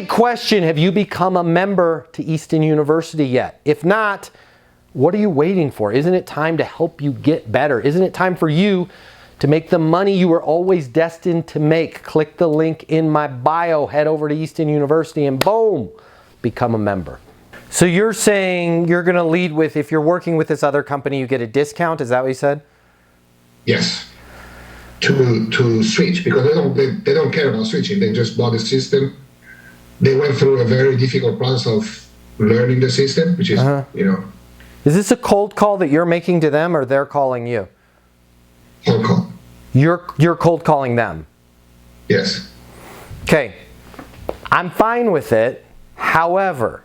big question, have you become a member to Easton University yet? If not, what are you waiting for? Isn't it time to help you get better? Isn't it time for you to make the money you were always destined to make? Click the link in my bio, head over to Easton University, and boom, become a member. So you're saying you're going to lead with, if you're working with this other company, you get a discount? Is that what you said? Yes. To switch, because they don't care about switching. They just bought the system. They went through a very difficult process of learning the system, which is, Is this a cold call that you're making to them, or they're calling you? Cold call. You're cold calling them? Yes. Okay. I'm fine with it. However,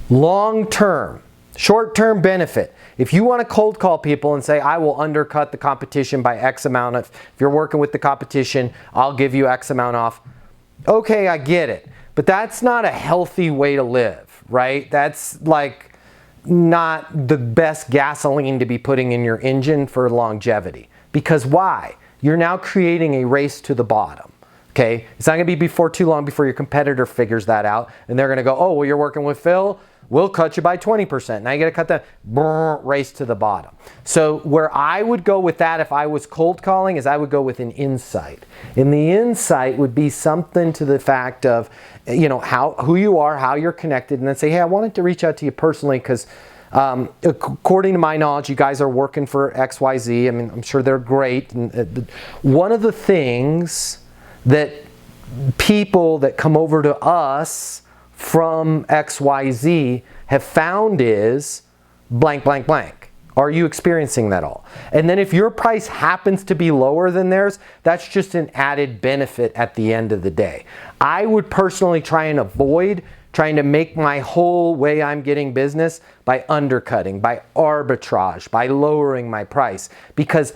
long-term, short-term benefit, if you want to cold call people and say, I will undercut the competition by X amount, if you're working with the competition, I'll give you X amount off. Okay, I get it. But that's not a healthy way to live, right? That's like not the best gasoline to be putting in your engine for longevity. Because why? You're now creating a race to the bottom. Okay? It's not going to be before too long before your competitor figures that out, and they're going to go, oh, well, you're working with Phil? We'll cut you by 20%. Now you got to cut that race to the bottom. So where I would go with that if I was cold calling is I would go with an insight. And the insight would be something to the fact of, who you are, how you're connected, and then say, hey, I wanted to reach out to you personally because according to my knowledge, you guys are working for XYZ. I mean, I'm sure they're great. And one of the things that people that come over to us from XYZ have found is blank, blank, blank. Are you experiencing that all? And then if your price happens to be lower than theirs, that's just an added benefit at the end of the day. I would personally try and avoid trying to make my whole way I'm getting business by undercutting, by arbitrage, by lowering my price, because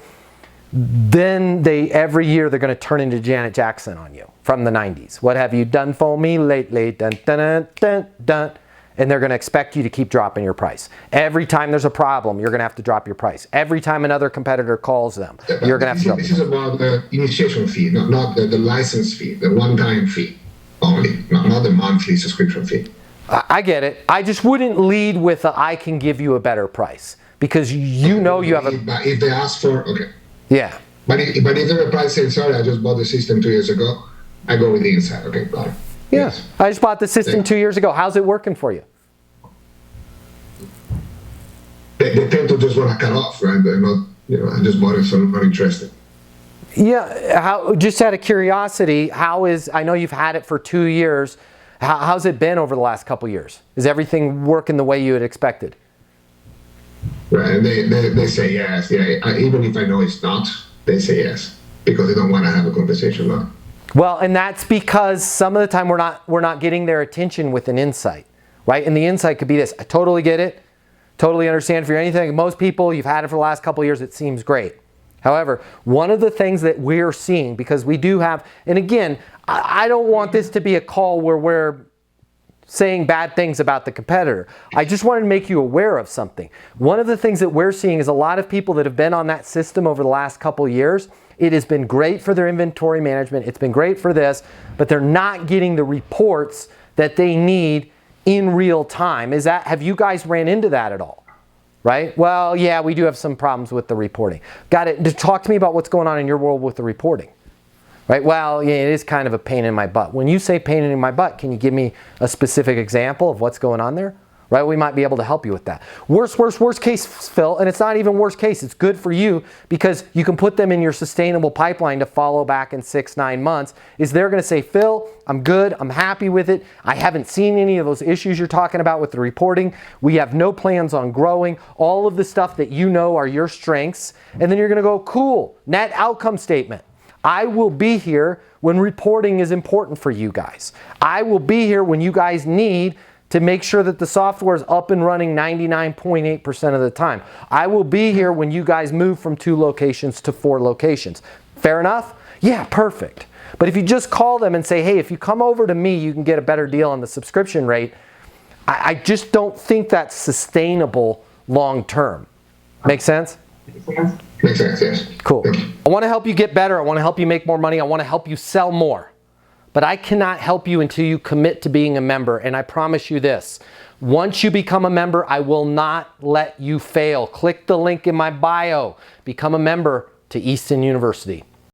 then every year they're going to turn into Janet Jackson on you from the 90s. What have you done for me lately? Dun, dun, dun, dun, dun. And they're going to expect you to keep dropping your price. Every time there's a problem, you're going to have to drop your price. Every time another competitor calls them, you're going to have to drop your price. This is about the initiation fee, not the license fee, the one-time fee only, not the monthly subscription fee. I get it. I just wouldn't lead with I can give you a better price, because you have a... If they ask for, okay. Yeah. But if the price says, sorry, I just bought the system 2 years ago, I go with the inside. Okay, got it. Yeah. Yes. I just bought the system 2 years ago. How's it working for you? They tend to just want to cut off, right? They're not, I just bought it, so I'm not interested. Yeah. Just out of curiosity, I know you've had it for 2 years. How's it been over the last couple years? Is everything working the way you had expected? Right, and they say yes. Yeah, even if I know it's not, they say yes because they don't want to have a conversation about it. Well, and that's because some of the time we're not getting their attention with an insight, right? And the insight could be this: I totally get it, totally understand. If you're anything, most people, you've had it for the last couple of years, it seems great. However, one of the things that we're seeing, because we do have, and again, I don't want this to be a call where we're saying bad things about the competitor. I just wanted to make you aware of something. One of the things that we're seeing is a lot of people that have been on that system over the last couple of years, it has been great for their inventory management, it's been great for this, but they're not getting the reports that they need in real time. Have you guys ran into that at all? Right? Well, yeah, we do have some problems with the reporting. Got it. Talk to me about what's going on in your world with the reporting. Right? Well, yeah, it is kind of a pain in my butt. When you say pain in my butt, can you give me a specific example of what's going on there? Right? We might be able to help you with that. Worst case, Phil, and it's not even worst case. It's good for you because you can put them in your sustainable pipeline to follow back in 6-9 months. Is they're going to say, Phil, I'm good. I'm happy with it. I haven't seen any of those issues you're talking about with the reporting. We have no plans on growing. All of the stuff that you know are your strengths. And then you're going to go, cool, net outcome statement. I will be here when reporting is important for you guys. I will be here when you guys need to make sure that the software is up and running 99.8% of the time. I will be here when you guys move from 2 locations to 4 locations. Fair enough? Yeah, perfect. But if you just call them and say, hey, if you come over to me, you can get a better deal on the subscription rate, I just don't think that's sustainable long term. Make sense? Makes sense, yes. Cool. I want to help you get better. I want to help you make more money. I want to help you sell more. But I cannot help you until you commit to being a member. And I promise you this, once you become a member, I will not let you fail. Click the link in my bio. Become a member to Easton University.